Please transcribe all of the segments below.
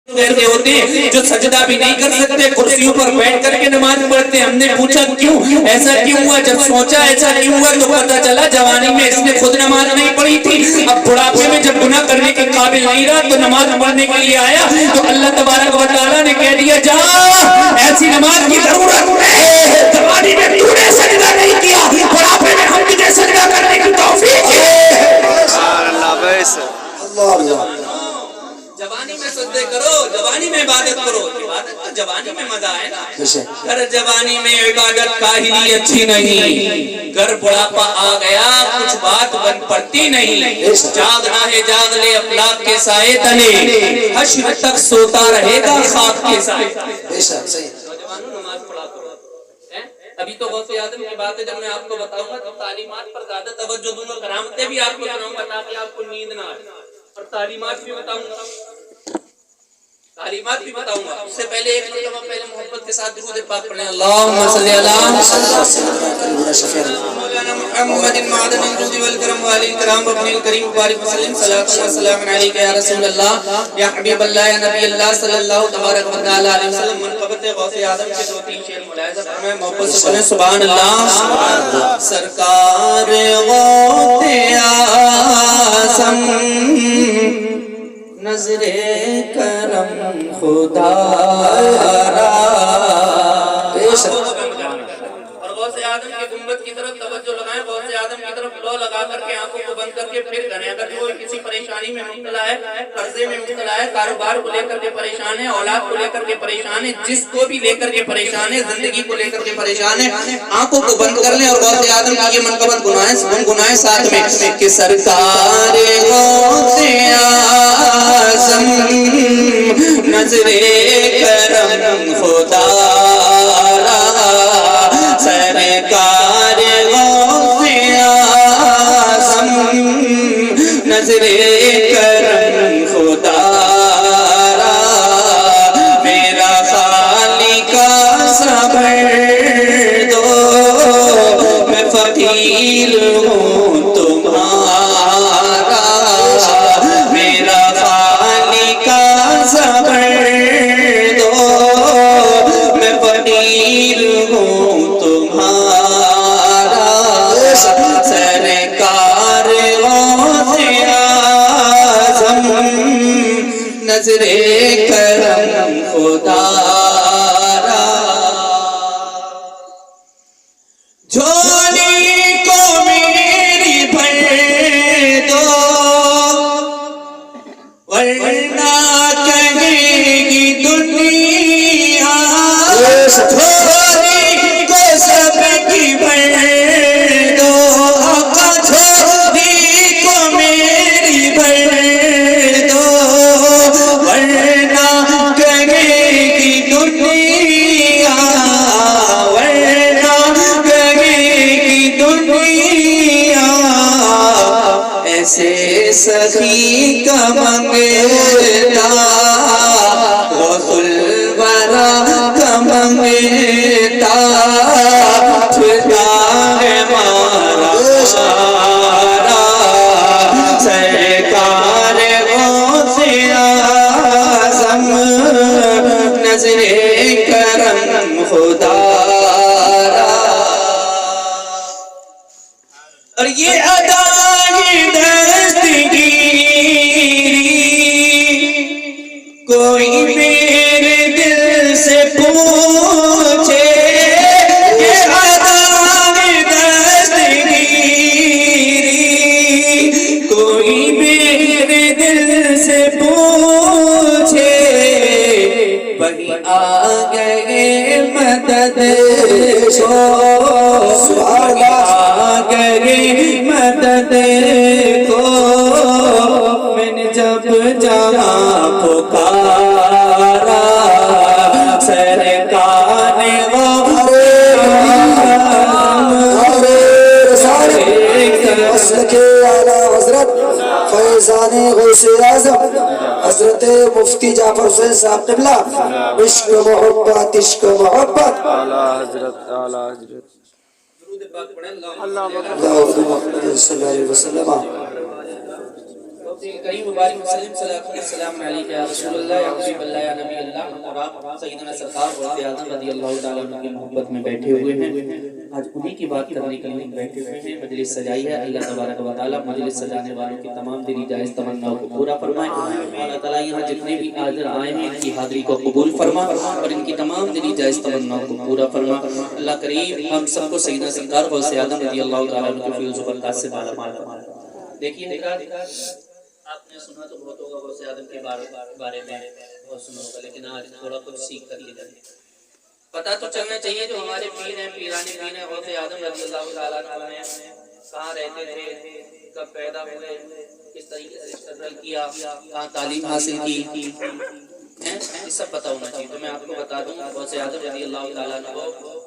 کے ہوتے ہیں جو سجدہ بھی نہیں کر سکتے, کرسیوں پر بیٹھ کر کے نماز پڑھتے ہیں. ہم نے پوچھا کیوں ایسا کیوں ہوا؟ جب سوچا ایسا کیوں ہوا تو پتا چلا جوانی میں اس نے خود نماز نہیں پڑھی تھی. اب بڑھاپے میں جب گناہ کرنے کے قابل نہیں رہا تو نماز پڑھنے کے لیے آیا تو اللہ تبارک و تعالیٰ نے کہہ دیا جا ایسی نماز کی ضرورت ہے. جوانی میں تو نے سجدہ نہیں کیا, بڑھاپے میں ہم تجھے سجدہ کرنے کی توفیق اللہ. جوانی میں سجدے کرو, جوانی میں عبادت کرو. عبادت تو جوانی میں مزہ ہے نا. گر جوانی میں عبادت کاہلی اچھی نہیں, گر بڑھاپا آ گیا کچھ بات بن پڑتی نہیں. جاگنا ہے جاگ لے افلاک کے سائے تلے, حشر تک سوتا رہے گا خاک کے سائے. نوجوانوں نماز پڑھا کرو. ابھی تو غوث اعظم کی بات ہے, جب میں آپ کو بتاؤں گا تو تعلیمات پر زیادہ توجہ دوں گا, کرامتیں بھی آپ کو سناؤں گا تاکہ آپ کو نیند نہ آئے, اور تعلیمات بھی بتاؤں گا, تعلیمات بھی بتاؤں گا. اس سے پہلے ایک مرتبہ پہلے محبت کے ساتھ درود پاک پڑھیں. اللہم صلی مولانا محمد معدن الجود والکرم والی کرام ابن الکریم بارک وسلم صلاۃ و سلام علیک یا رسول اللہ یا حبیب اللہ یا نبی اللہ صلی اللہ تبارک و تعالی علیہ وسلم. منقبت غوث اعظم کے 2-3 شعر ملاحظہ فرمائیں, محبت سے پڑھیں سبحان اللہ. سرکار غوث اعظم نظر کرم خدا را. اور غوث اعظم کے گنبد کی طرف توجہ لگائیں, غوث اعظم کی طرف لو لگا کر کے آنکھوں کو بند کر کے پھر کریں. اگر کوئی کسی پریشانی میں مبتلا ہے, قرضے میں مبتلا ہے, کاروبار کو لے کر کے پریشان ہے, اولاد کو لے کر کے پریشان ہے, جس کو بھی لے کر کے پریشان ہے, زندگی کو لے کر کے پریشان ہے, آنکھوں کو بند کر لیں اور غوث اعظم کی یہ منقبت گنگنائیں ساتھ میں کہ سرکار غوث اعظم نظر کرم خدا را. سرکار غوث اعظم نظر کرم خدا را. میرا خالق صبر دو میں فقیر ہوں تمہارا. میرا خالق صبر دو میں فقیر ہوں تمہارا. سرکار غوث اعظم نظر کرم خدا را. جھولی کو میری بھر دو ورنہ کہے گی دنیا. جھولی کو سب کی بھر دو, آقا جھولی کو میری بھر دو ورنہ کہے گی دنیا, ورنہ کہے گی دنیا. ایسے سخی کا منگتا غوث الورا کا منگتا چھتا ہے مارا مارا. سرکار غوث اعظم نظر کرم خدا را. اور یہ ادائی دستگیری کوئی میرے دل سے پوچھے. یہ ادائی دستگیری کوئی میرے دل سے پوچھے. وہی آ گئے مدد کو, آ گئے مدد کو. میں نے جب جہاں پکارا سرکار غوث حضرت فیضان غوث اعظم حضرت مفتی جعفر حسین صاحب قبلہ. عشق محبت عشق محبت اعلیٰ حضرت اعلیٰ حضرت. اللہ صلی اللہ علیہ وسلم. کریم مبارک وسلم صلی السلام علیکہ یا رسول اللہ یا حبیب اللہ یا نبی اللہ، اور آپ سیدنا سرکار غوث اعظم رضی اللہ تعالیٰ عنہ کی محبت میں بیٹھے ہوئے ہیں. آج انہی کی بات کرنے کے لیے بیٹھے ہوئے ہیں. مجلس سجائی ہے، اللہ تبارک و تعالیٰ مجلس سجانے والوں کی تمام دلی جائز تمناؤں کو پورا فرمائے. اللہ تعالیٰ یہاں جتنے بھی حاضر آئے ہیں ان کی حاضری کو قبول فرما اور ان کی تمام دلی جائز تمناؤں کو پورا فرما. اللہ کریم ہم سب کو سیدنا سرکار غوث اعظم رضی اللہ تعالیٰ عنہ کے فیض و برکات سے مالا مال فرما. دیکھیے آپ نے سنا تو بہت ہوگا غوث اعظم کے بارے میں بہت سنا ہوگا، لیکن آج تھوڑا کچھ سیکھ کر کے جائیں. پتہ تو چلنا چاہیے جو ہمارے پیر ہیں، پیرانے پیر ہیں، غوث اعظم رضی اللہ تعالیٰ عنہ نے کہاں رہتے تھے، کب پیدا ہوئے، کس طریقے سے اسٹرگل کیا، کہاں تعلیم حاصل کی، یہ سب پتہ ہونا چاہیے. تو میں آپ کو بتا دوں غوث اعظم رضی اللہ تعالیٰ عنہ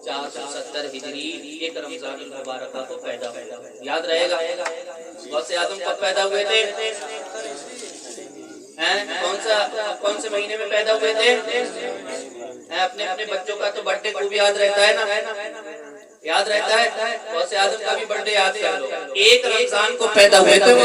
470 ہجری 1 رمضان المبارکہ کو پیدا ہوئے. یاد رہے گا غوث اعظم کب پیدا ہوئے تھے، کون سے مہینے میں پیدا ہوئے تھے. اپنے بچوں کا تو برتھ ڈے خوب یاد رہتا ہے نا، یاد رہتا ہے. غوث اعظم کا بھی برتھ ڈے یاد کر لو. 1 رمضان کو پیدا ہوئے تھے.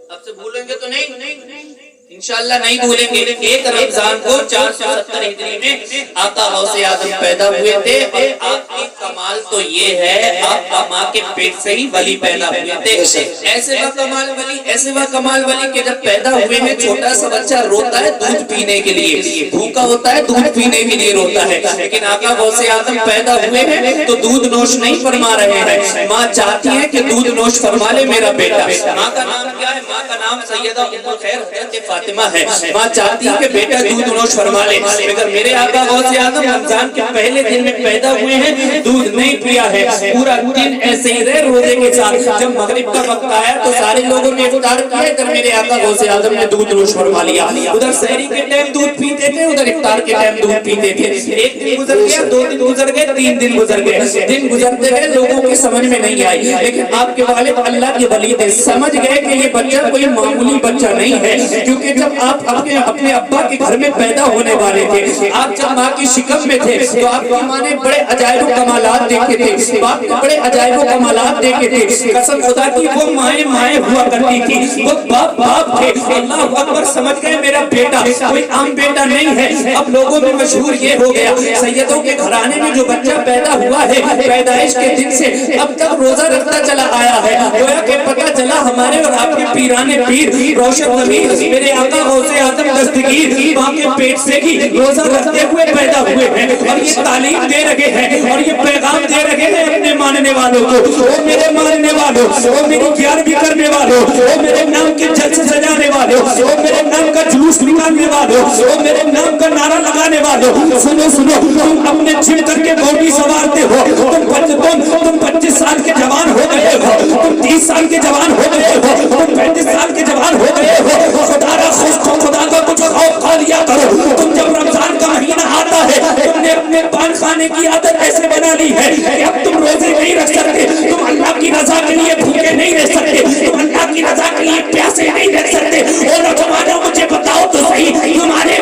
اب سے بھولیں گے تو نہیں، انشاءاللہ نہیں بھولیں گے. 1 رمضان کو 470 ہجری میں آقا غوث اعظم پیدا ہوئے تھے. اور آپ کی کمال تو یہ ہے آپ ماں کے پیٹ سے ہی ولی پیدا ہوئے تھے. ایسے وہ کمال ولی کہ جب پیدا ہوئے ہیں چھوٹا سا بچہ روتا ہے دودھ پینے کے لیے، بھوکا ہوتا ہے دودھ پینے کے لیے روتا ہے، لیکن آقا غوث اعظم پیدا ہوئے ہیں تو دودھ نوش نہیں فرما رہے ہیں. ماں چاہتی ہے کہ دودھ نوش فرما لے میرا بیٹا. ماں کا نام کیا ہے؟ ماں کا نام سیدہ ام الخیر حضرت فاطمہ ہے. ماں چاہتی ہے کہ بیٹا دودھ نوش فرما لے، مگر میرے آقا غوث اعظم رمضان کے پہلے دن میں پیدا ہوئے ہیں، دودھ نہیں پیا ہے. پورا دن ایسے ہی رہے روزے کے ساتھ. جب مغرب کا وقت آیا تو سارے لوگوں نے افطار کیا، ادھر میرے آقا غوث اعظم نے دودھ نوش فرما لیا. ادھر سحری کے ٹائم دودھ پیتے تھے، ادھر افطار کے ٹائم دودھ پیتے تھے. 1 دن گزر گیا، 2 دن گزر گئے، 3 دن گزر گئے. دن گزرتے گئے لوگوں کی سمجھ میں نہیں آئی، لیکن آپ کے والد اللہ کے ولی تھے، سمجھ گئے کہ یہ بچہ کوئی معمولی بچہ نہیں ہے. کیونکہ جب آپ اپنے ابا کے گھر میں پیدا ہونے والے تھے، آپ جب ماں کی شکم میں تھے تو آپ کی ماں نے بڑے عجائب و کمالات دیکھے تھے، باپ نے بڑے عجائب و کمالات دیکھے تھے. قسم خدا کی وہ مائیں ہوا کرتی تھی، وہ باپ تھے. اللہ اکبر، سمجھ گئے میرا بیٹا کوئی عام بیٹا نہیں ہے. اب لوگوں میں مشہور یہ ہو گیا سیدوں کے گھرانے میں جو بچہ پیدا ہوا ہے پیدائش کے دن سے اب تک روزہ رکھتا چلا آیا ہے. گویا کہ پتہ چلا ہمارے اور آپ کے پیرانے پیر روشن ضمیر میرے آقا غوث اعظم دستگیر ماں کے پیٹ سے ہی روزہ رکھتے ہوئے پیدا ہوئے ہیں. اور یہ تعلیم دے رہے ہیں اور یہ پیغام دے رہے ہیں اپنے ماننے والوں کو. وہ میرے ماننے والوں، وہ میری گیارہویں کرنے والوں، وہ میرے نام کے جلسے سجانے والوں، وہ میرے نام کا جلوس نکالنے والوں، وہ میرے نام کا نعرہ لگانے والوں، سنو تم اپنے جم کر کے بوٹی سوارتے ہو. تم 25 سال کے جوان ہو گئے ہو، تم 30 سال کے جوان ہو گئے ہو، تم 35 سال کے جوان ہو گئے ہو. خدا کا کچھ خوف کھا لیا کرو. تم جب رمضان کا مہینہ آتا ہے تم نے اپنے پان کھانے کی عادت ایسے بنا لی ہے کہ اب تم روزے نہیں رکھ سکتے، تم اللہ کی رضا کے لیے بھوکے نہیں رہ سکتے، تم اللہ کی رضا کے لیے پیاسے نہیں رہ سکتے. اور نوجوانوں مجھے بتاؤ تو صحیح، تمہارے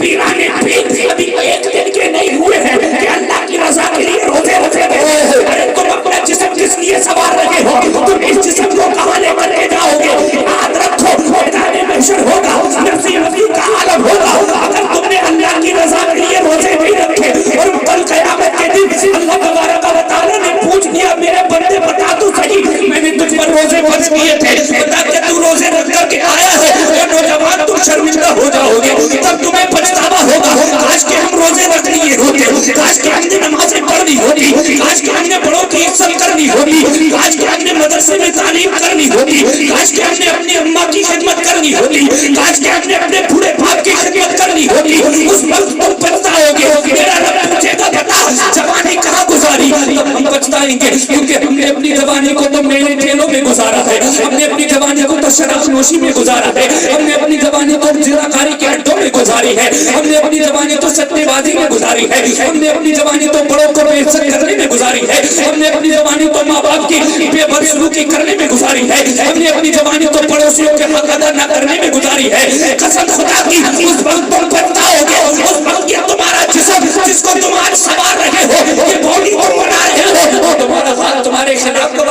پیرانے پیر ابھی 1 دن کے نہیں ہوئے ہیں کہ اللہ کی رضا کے لیے روزے رکھے گئے. ارے تم اپنا جسم جس لیے سوار رہے ہو، تم اس جسم کو کہاں لے کر کے جاؤ گے؟ یاد رکھو میدان محشر ہوگا، نفسی کا عالم ہوگا. اگر تم نے اللہ کی رضا کے لیے روزے نہیں رکھے اور کل قیامت کے دن اللہ تبارک و تعالیٰ نے پوچھ لیا میرے بندے بتا تو صحیح میں نے تجھ پر روزے فرض کیے تھے، بتا کہ تو روزے رکھ کر کے آیا ہے. اور نوجوان تم شرمندہ ہو جاؤ گے، تب تمہیں پچھتاوا ہوگا. کاش کہ ہم روزے رکھ لیے ہوتے، کاش کہ ہم نے نمازیں پڑھنی ہوتی، کاش کہ ہم نے بڑوں کی عزت کرنی ہوتی، کاش کہ ہم نے مدرسے میں تعلیم کرنی ہوتی، کاش کہ ہم نے اپنی اماں کی خدمت کرنی ہوتی، کاش کہ ہم نے اپنے بوڑھے باپ کی خدمت کرنی ہوتی. اس وقت تم پچھتاؤ گے. میرا رب پوچھے گا بتا جوانی کہاں گزاری؟ تب ہم پچھتائیں گے کیونکہ ہم نے اپنی جوانی کو تو میلے ٹھیلوں میں گزارا ہے، ہم نے اپنی جوانی کو تو شراب نوشی میں گزارا ہے، ہم نے اپنی جوانی کو زناکاری کے اڈوں میں گزاری ہے، ہم نے اپنی جوانی تو سٹے بازی میں گزاری ہے، ہم نے اپنی جوانی تو بڑوں کو بے عزت کرنے میں گزاری ہے، ہم نے اپنی جوانی تو ماں باپ کی بے بدسلوکی کرنے میں گزاری ہے، ہم نے اپنی جوانی تو پڑوسیوں کے حق ادا نہ کرنے میں گزاری ہے. قسم خدا کی اس وقت تم پچھتاؤ گے. اس وقت یہ تمہارا جسم جس کو تم آج سوار رہے ہو، یہ باڈی تم بنا رہے ہو، تمہارا ہاتھ تمہارے خلاف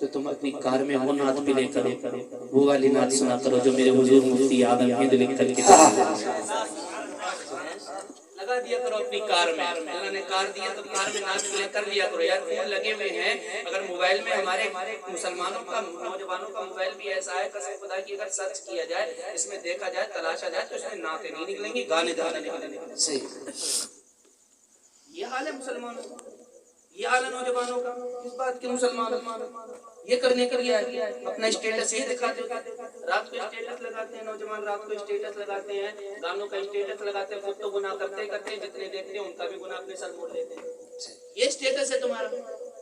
تو تم اپنی کار میں وہ نعت پلے کرو، وہ والی نعت سنا کرو جو میرے حضور مفتی اعظم ہند لکھ کر کے لگا دیا کرو اپنی کار میں. اللہ نے کار دیا تو کار میں نعت پلے کر لیا کرو. یار فون لگے ہوئے ہیں، اگر موبائل میں ہمارے مسلمانوں کا نوجوانوں کا موبائل بھی ایسا ہے قسم خدا کی اگر سرچ کیا جائے، اس میں دیکھا جائے، تلاشا جائے تو اس میں نعتیں نہیں نکلیں گی، گانے نکلیں گے. صحیح. یہ حال ہے مسلمانوں کا، یہ حال ہے نوجوانوں کا. اس بات کے مسلمان یہ کرنے کے لیے اپنا اسٹیٹس یہ دکھاتے ہیں. رات کو اسٹیٹس لگاتے ہیں نوجوان، رات کو اسٹیٹس لگاتے ہیں، گانوں کا اسٹیٹس لگاتے ہیں. خود تو گناہ کرتے کرتے جتنے دیکھتے ہیں ان کا بھی گناہ اپنے سر موڑ لیتے ہیں. یہ اسٹیٹس ہے تمہارا.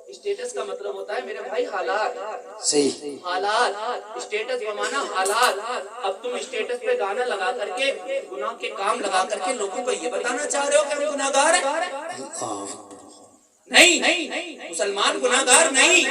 اسٹیٹس کا مطلب ہوتا ہے میرے بھائی حالات. صحیح. حالات. اسٹیٹس بمانا حالات. اب تم اسٹیٹس پہ گانا لگا کر کے، گناہ کے کام لگا کر کے لوگوں کو یہ بتانا چاہ رہے ہو کہ ہم گناہگار ہیں؟ نہیں، مسلمان گناہگار نہیں.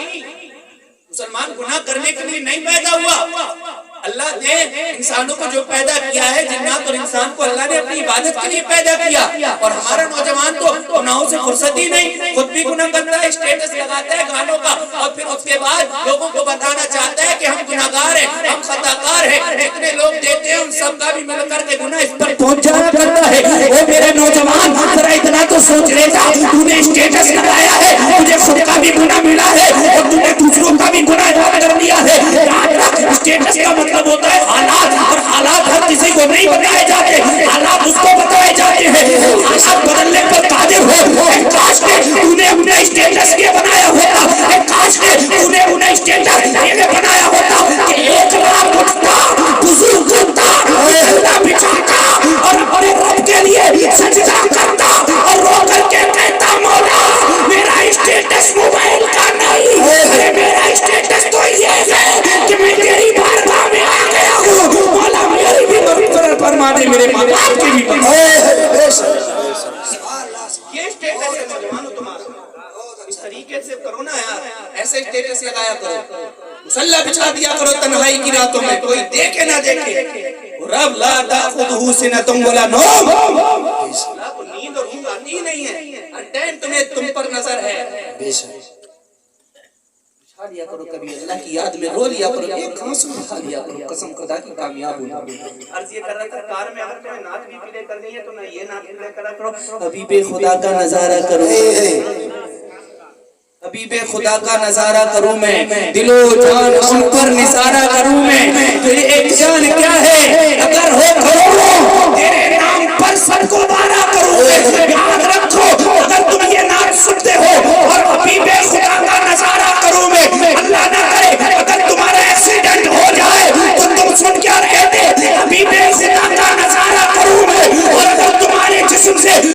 مسلمان گناہ کرنے کے لیے نہیں پیدا ہوا. اللہ نے انسانوں کو جو پیدا کیا ہے، جنات اور انسان کو اللہ نے اپنی عبادت کے لیے پیدا کیا. اور ہمارا نوجوان تو گناہوں سے فرصت ہی نہیں، خود بھی گناہ کرتا ہے، اسٹیٹس لگاتا ہے گانوں کا، اور پھر اس کے بعد لوگوں کو بتانا چاہتا ہے کہ ہم گناہگار ہیں، ہم خطاکار ہیں. جتنے لوگ دیتے ہیں ان سب کا بھی مل کر کے گناہ اس پر پہنچ جایا کرتا ہے. وہ میرے نوجوان ذرا اتنا تو سوچ لیتا، تو نے اسٹیٹس لگایا ہے، تجھے خود کا بھی گناہ ملا ہے اور تو نے دوسروں کا بھی گناہ کر دیا ہے. اسٹیٹس کا مطلب ہوتا ہے حالات، اور حالات ہر کسی کو نہیں بتائے جاتے، حالات اس کو بتائے جاتے ہیں. حالات بدلنے پر قادر ہو. کاش کہ تو نے اپنا اسٹیٹس یہ بنایا ہوتا، کاش کہ تو نے اپنا اسٹیٹس یہ بنایا ہوتا کہ ایک لاکھ اٹھتا، بزرگ اٹھتا، اللہ بچھاتا اور اپنے رب کے لیے سجدہ کرتا اور رو کر کے کہتا مولا میرا اسٹیٹس موبائل کا نہیں، میرا اسٹیٹس تو یہ ہے کہ میں تیری بارگاہ میں آ گیا ہوں. مولا میری بھی مغفرت فرما دے، میرے ماں باپ کی بھی. یہ اسٹیٹس ہے نوجوانوں تمہارا. اس طریقے سے کرو نا یار، ایسے اسٹیٹس لگایا کرو، مصلی بچھا دیا کرو تنہائی کی راتوں میں، کوئی دیکھے نہ دیکھے. رب لا تأخذہ سنۃ ولا نوم، اللہ کو نیند اور اونگ آتی ہی نہیں ہے، ہر ٹائم تم پر نظر ہے. بچھا دیا کرو، کبھی اللہ کی یاد میں رو لیا کرو، ایک آنسو بہا لیا کرو، قسم خدا کی کامیاب ہونا. عرض یہ کر رہا تھا کار میں اگر تمہیں نعت بھی پلے کرنی ہے تو نہ یہ نعت پلے کرا کرو، حبیب خدا کا نظارہ کرو. حبیب خدا کا نظارہ کروں میں، دل و جان ان پر نثارہ کروں میں. تیرے ایک جان کیا ہے اگر ہو کروڑوں، تیرے نام پر سب کو بارہ کروں. یاد رکھو اگر تم یہ نام سنتے ہو اور حبیب خدا کا نظارہ کروں میں، اللہ نہ کرے اگر تمہارا ایکسیڈنٹ ہو جائے تو تم سن کیا کہتے، حبیب خدا کا نظارہ کروں میں، اور اگر تمہارے جسم سے